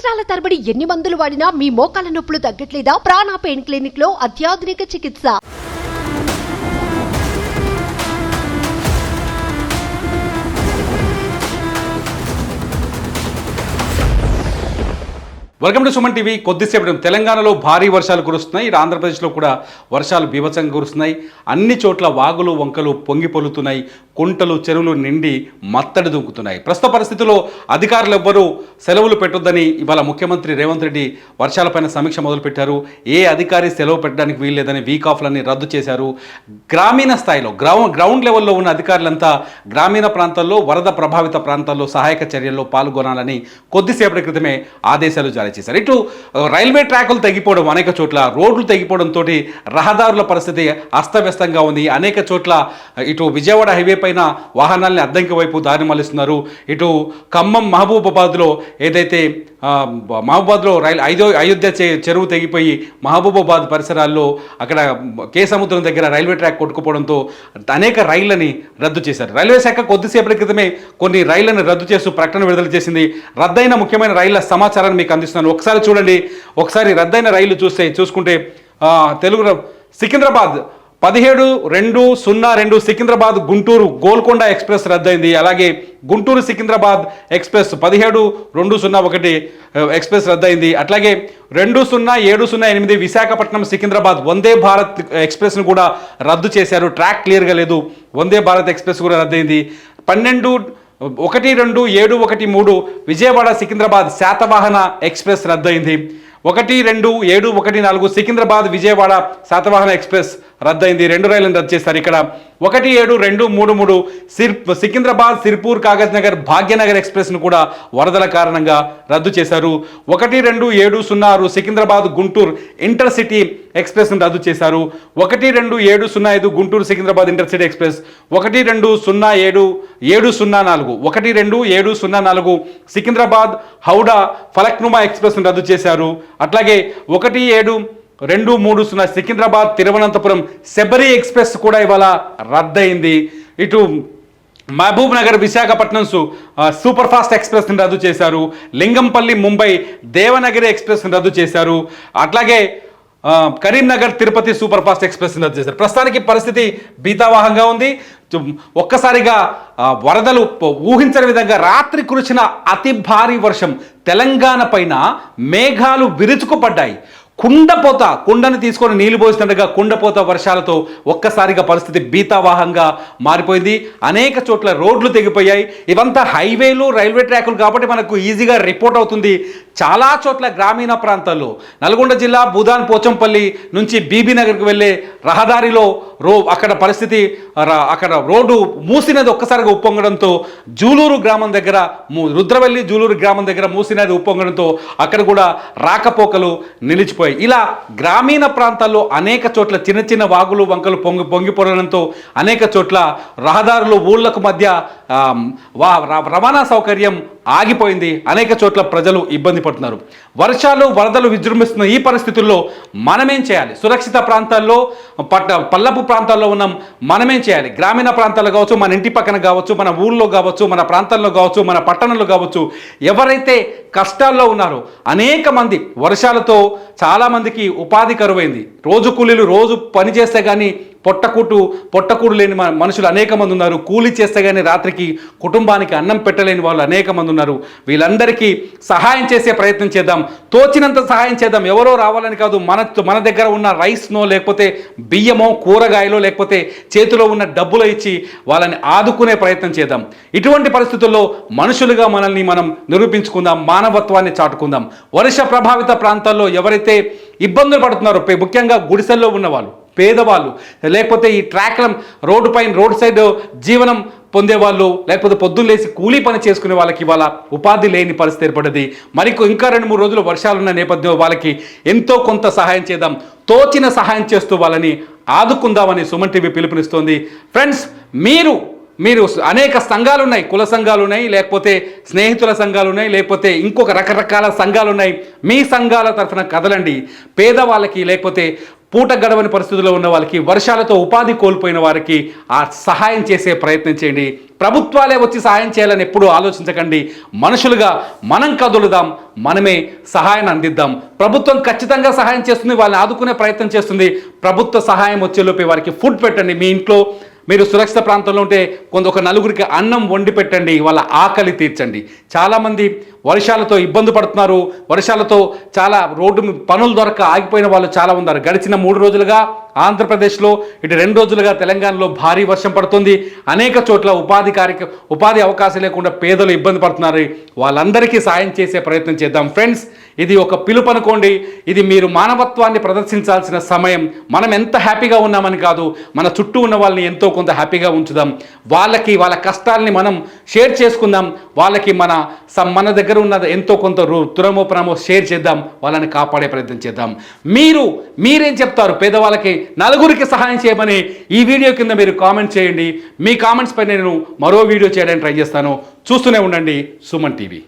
సంవత్సరాల తరబడి ఎన్ని మందులు వాడినా మీ మోకాల నొప్పులు తగ్గట్లేదా? ప్రాణ పెయిన్ క్లినిక్ లో అత్యాధునిక చికిత్స. Welcome to Suman TV. కొద్దిసేపు తెలంగాణలో భారీ వర్షాలు కురుస్తున్నాయి. ఇటు ఆంధ్రప్రదేశ్లో కూడా వర్షాలు బీభత్సంగా కురుస్తున్నాయి. అన్ని చోట్ల వాగులు వంకలు పొంగి పొలుతున్నాయి. కుంటలు చెరువులు నిండి మత్తడి దుంకుతున్నాయి. ప్రస్తుత పరిస్థితుల్లో అధికారులు ఎవ్వరూ సెలవులు పెట్టొద్దని ఇవాళ ముఖ్యమంత్రి రేవంత్ రెడ్డి వర్షాలపైన సమీక్ష మొదలుపెట్టారు. ఏ అధికారి సెలవు పెట్టడానికి వీల్లేదని వీక్ ఆఫ్లన్నీ రద్దు చేశారు. గ్రామీణ స్థాయిలో గ్రౌండ్ లెవెల్లో ఉన్న అధికారులంతా గ్రామీణ ప్రాంతాల్లో వరద ప్రభావిత ప్రాంతాల్లో సహాయక చర్యల్లో పాల్గొనాలని కొద్దిసేపటి క్రితమే ఆదేశాలు జారీ చేశారు. ఇటు రైల్వే ట్రాకులు తెగిపోవడం, అనేక చోట్ల రోడ్లు తెగిపోవడంతో రహదారుల పరిస్థితి అస్తవ్యస్తంగా ఉంది. అనేక చోట్ల ఇటు విజయవాడ హైవే పైన వాహనాలని అద్దంకి వైపు దారి మళ్లిస్తున్నారు. ఇటు ఖమ్మం మహబూబాబాద్లో ఏదైతే మహబూబాబాద్లో అయోధ్య చెరువు తెగిపోయి మహబూబాబాద్ పరిసరాల్లో అక్కడ కేసముద్రం దగ్గర రైల్వే ట్రాక్ కొట్టుకుపోవడంతో అనేక రైళ్లని రద్దు చేశారు. రైల్వే శాఖ కొద్దిసేపటి క్రితమే కొన్ని రైళ్లను రద్దు చేస్తూ ప్రకటన విడుదల చేసింది. రద్దయిన ముఖ్యమైన రైళ్ల సమాచారాన్ని మీకు అందిస్తున్నాను. ఒకసారి చూడండి. ఒకసారి రద్దయిన రైళ్లు చూసుకుంటే తెలుగు సికింద్రాబాద్ 17-2-02 సికింద్రాబాద్ గుంటూరు గోల్కొండ ఎక్స్ప్రెస్ రద్దయింది. అలాగే గుంటూరు సికింద్రాబాద్ ఎక్స్ప్రెస్ 17-2-01 ఎక్స్ప్రెస్ రద్దయింది. అట్లాగే 20-708 విశాఖపట్నం సికింద్రాబాద్ వందే భారత్ ఎక్స్ప్రెస్ను కూడా రద్దు చేశారు. ట్రాక్ క్లియర్గా లేదు. వందే భారత్ ఎక్స్ప్రెస్ కూడా రద్దయింది. 12-1-2-713 విజయవాడ సికింద్రాబాద్ శాతవాహన ఎక్స్ప్రెస్ రద్దయింది. 1-2-714 సికింద్రాబాద్ విజయవాడ శాతవాహన ఎక్స్ప్రెస్ రద్దయింది. 2 రైళ్లను రద్దు చేస్తారు. ఇక్కడ 1-7-2-33 సికింద్రాబాద్ సిర్పూర్ కాగజ్ నగర్ భాగ్యనగర్ ఎక్స్ప్రెస్ను కూడా వరదల కారణంగా రద్దు చేశారు. 1-2-706 సికింద్రాబాద్ గుంటూరు ఇంటర్సిటీ ఎక్స్ప్రెస్ను రద్దు చేశారు. 1-2-705 గుంటూరు సికింద్రాబాద్ ఇంటర్సిటీ ఎక్స్ప్రెస్. 1-2-0-704 1-2-704 సికింద్రాబాద్ హౌడా ఫలక్నుమా ఎక్స్ప్రెస్ను రద్దు చేశారు. అట్లాగే 1-7-2-30 సికింద్రాబాద్ తిరువనంతపురం శబరి ఎక్స్ప్రెస్ కూడా ఇవాళ రద్దయింది. ఇటు మహబూబ్ నగర్ విశాఖపట్నం సూపర్ ఫాస్ట్ ఎక్స్ప్రెస్ని రద్దు చేశారు. లింగంపల్లి ముంబై దేవనగిరి ఎక్స్ప్రెస్ని రద్దు చేశారు. అట్లాగే కరీంనగర్ తిరుపతి సూపర్ ఫాస్ట్ ఎక్స్ప్రెస్ని రద్దు చేశారు. ప్రస్తుతానికి పరిస్థితి భీతావహంగా ఉంది. ఒక్కసారిగా వరదలు ఊహించని విధంగా రాత్రి కురిసిన అతి భారీ వర్షం తెలంగాణ పైన మేఘాలు విరుచుకుపడ్డాయి. కుండను తీసుకొని నీళ్లు పోస్తుండగా కుండపోత వర్షాలతో ఒక్కసారిగా పరిస్థితి భీతావాహంగా మారిపోయింది. అనేక చోట్ల రోడ్లు తెగిపోయాయి. ఇవంతా హైవేలు రైల్వే ట్రాకులు కాబట్టి మనకు ఈజీగా రిపోర్ట్ అవుతుంది. చాలా చోట్ల గ్రామీణ ప్రాంతాల్లో నల్గొండ జిల్లా భూదాన్ పోచంపల్లి నుంచి బీబీ నగర్కి వెళ్ళే రహదారిలో అక్కడ పరిస్థితి అక్కడ రోడ్డు మూసినది ఒక్కసారిగా ఉప్పొంగడంతో జూలూరు గ్రామం దగ్గర రుద్రవెల్లి జూలూరు గ్రామం దగ్గర మూసినది ఉప్పొంగడంతో అక్కడ కూడా రాకపోకలు నిలిచిపోయాయి. ఇలా గ్రామీణ ప్రాంతాల్లో అనేక చోట్ల చిన్న చిన్న వాగులు వంకలు పొంగిపోవడంతో అనేక చోట్ల రహదారులు ఊళ్ళకు మధ్య రవాణా సౌకర్యం ఆగిపోయింది. అనేక చోట్ల ప్రజలు ఇబ్బంది పడుతున్నారు. వర్షాలు వరదలు విజృంభిస్తున్న ఈ పరిస్థితుల్లో మనమేం చేయాలి? సురక్షిత ప్రాంతాల్లో పల్లపు ప్రాంతాల్లో ఉన్నాం. మనమేం చేయాలి? గ్రామీణ ప్రాంతాల్లో కావచ్చు, మన ఇంటి పక్కన కావచ్చు, మన ఊళ్ళో కావచ్చు, మన ప్రాంతాల్లో కావచ్చు, మన పట్టణంలో కావచ్చు, ఎవరైతే కష్టాల్లో ఉన్నారో అనేక మంది వర్షాలతో చాలామందికి ఉపాధి కరువైంది. రోజు కూలీలు రోజు పని చేస్తే కానీ పొట్టకూడు లేని మనుషులు అనేక మంది ఉన్నారు. కూలీ చేస్తే కానీ రాత్రికి కుటుంబానికి అన్నం పెట్టలేని వాళ్ళు అనేక మంది ఉన్నారు. వీళ్ళందరికీ సహాయం చేసే ప్రయత్నం చేద్దాం. తోచినంత సహాయం చేద్దాం. ఎవరో రావాలని కాదు. మన దగ్గర ఉన్న రైస్నో లేకపోతే బియ్యమో కూరగాయలో లేకపోతే చేతిలో ఉన్న డబ్బులు ఇచ్చి వాళ్ళని ఆదుకునే ప్రయత్నం చేద్దాం. ఇటువంటి పరిస్థితుల్లో మనుషులుగా మనల్ని మనం నిరూపించుకుందాం. మానవత్వాన్ని చాటుకుందాం. వర్ష ప్రభావిత ప్రాంతాల్లో ఎవరైతే ఇబ్బందులు పడుతున్నారో, ముఖ్యంగా గుడిసెల్లో ఉన్నవాళ్ళు, పేదవాళ్ళు, లేకపోతే ఈ రోడ్డు సైడ్ జీవనం పొందేవాళ్ళు, లేకపోతే పొద్దున్న లేసి కూలీ పని చేసుకునే వాళ్ళకి ఇవాళ ఉపాధి లేని పరిస్థితి ఏర్పడింది. ఇంకా 2-3 రోజులు వర్షాలున్న నేపథ్యంలో వాళ్ళకి ఎంతో కొంత సహాయం చేద్దాం. తోచిన సహాయం చేస్తూ వాళ్ళని ఆదుకుందామని సుమన్ టీవీ పిలుపునిస్తోంది. ఫ్రెండ్స్, మీరు అనేక సంఘాలు ఉన్నాయి. కుల సంఘాలు ఉన్నాయి, లేకపోతే స్నేహితుల సంఘాలు ఉన్నాయి, లేకపోతే ఇంకొక రకరకాల సంఘాలు ఉన్నాయి. మీ సంఘాల తరఫున కదలండి. పేదవాళ్ళకి లేకపోతే పూట గడవని పరిస్థితుల్లో ఉన్న వాళ్ళకి, వర్షాలతో ఉపాధి కోల్పోయిన వారికి ఆ సహాయం చేసే ప్రయత్నం చేయండి. ప్రభుత్వాలే వచ్చి సహాయం చేయాలని ఎప్పుడూ ఆలోచించకండి. మనుషులుగా మనం కదులుదాం, మనమే సహాయాన్ని అందిద్దాం. ప్రభుత్వం ఖచ్చితంగా సహాయం చేస్తుంది, వాళ్ళని ఆదుకునే ప్రయత్నం చేస్తుంది. ప్రభుత్వ సహాయం వచ్చేలోపే వారికి ఫుడ్ పెట్టండి. మీ ఇంట్లో మీరు సురక్షిత ప్రాంతంలో ఉంటే ఒక నలుగురికి అన్నం వండి పెట్టండి, వాళ్ళ ఆకలి తీర్చండి. చాలామంది వర్షాలతో ఇబ్బంది పడుతున్నారు, వర్షాలతో చాలా రోడ్డు పనులు దొరక ఆగిపోయిన వాళ్ళు చాలా ఉన్నారు. గడిచిన 3 రోజులుగా ఆంధ్రప్రదేశ్లో, ఇటు 2 రోజులుగా తెలంగాణలో భారీ వర్షం పడుతుంది. అనేక చోట్ల ఉపాధి అవకాశం లేకుండా పేదలు ఇబ్బంది పడుతున్నారు. వాళ్ళందరికీ సాయం చేసే ప్రయత్నం చేద్దాం. ఫ్రెండ్స్, ఇది ఒక పిలుపు అనుకోండి. ఇది మీరు మానవత్వాన్ని ప్రదర్శించాల్సిన సమయం. మనం ఎంత హ్యాపీగా ఉన్నామని కాదు, మన చుట్టూ ఉన్న వాళ్ళని ఎంతో కొంత హ్యాపీగా ఉంచుదాం. వాళ్ళ కష్టాలని మనం షేర్ చేసుకుందాం. వాళ్ళకి మన దగ్గర ఉన్న ఎంతో కొంత తురమోపరమో షేర్ చేద్దాం. వాళ్ళని కాపాడే ప్రయత్నం చేద్దాం. మీరేం చెప్తారు? పేదవాళ్ళకి నలుగురికి సహాయం చేయమని ఈ వీడియో కింద మీరు కామెంట్ చేయండి. మీ కామెంట్స్ పై నేను మరో వీడియో చేయడానికి ట్రై చేస్తాను. చూస్తూనే ఉండండి సుమన్ టీవీ.